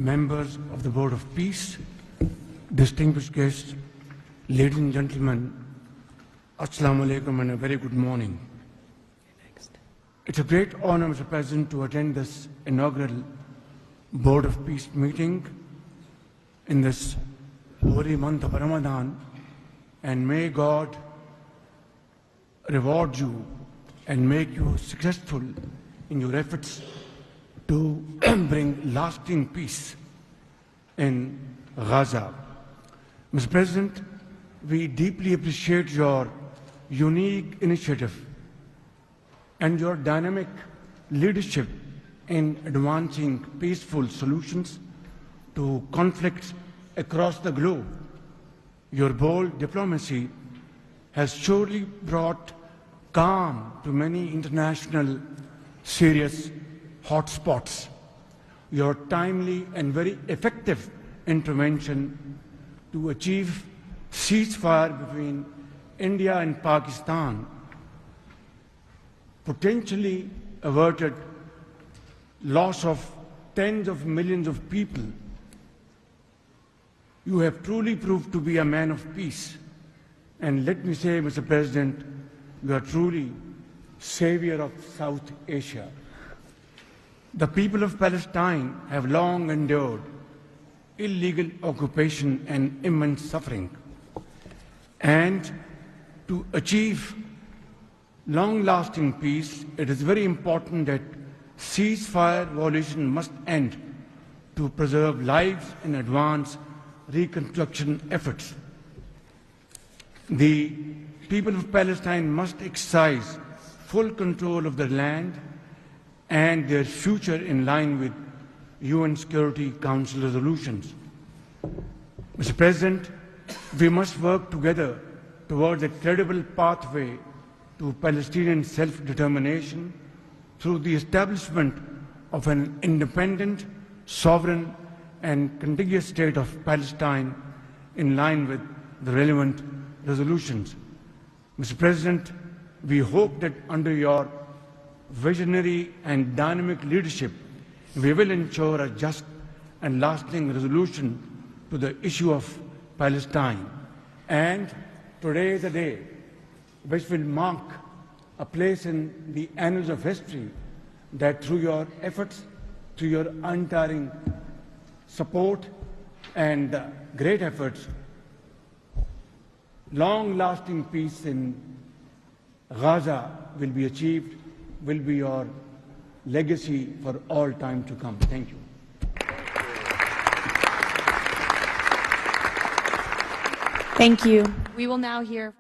members of the Board of Peace, distinguished guests, ladies and gentlemen, Assalamu alaikum and a very good morning. It's a great honor, Mr. President, to attend this inaugural Board of Peace meeting in this holy month of Ramadan, and may God reward you and make you successful in your efforts to bring lasting peace in Gaza. Mr. President, we deeply appreciate your unique initiative and your dynamic leadership in advancing peaceful solutions to conflicts across the globe. Your bold diplomacy has surely brought calm to many international serious hotspots. Your timely and very effective intervention to achieve ceasefire between India and Pakistan potentially averted loss of tens of millions of people. You have truly proved to be a man of peace. And let me say, Mr. President, you are truly savior of South Asia. The people of Palestine have long endured illegal occupation and immense suffering. And to achieve long-lasting peace, it is very important that ceasefire violation must end to preserve lives and advance reconstruction efforts. The people of Palestine must exercise full control of their land and their future in line with UN Security Council resolutions. Mr. President, we must work together towards a credible pathway to Palestinian self-determination through the establishment of an independent, sovereign, and contiguous state of Palestine in line with the relevant resolutions. Mr. President, we hope that under your visionary and dynamic leadership, we will ensure a just and lasting resolution to the issue of Palestine. And today is a day which will mark a place in the annals of history that through your efforts, through your untiring support and great efforts, long-lasting peace in Gaza will be achieved, will be your legacy for all time to come. Thank you. Thank you. We will now hear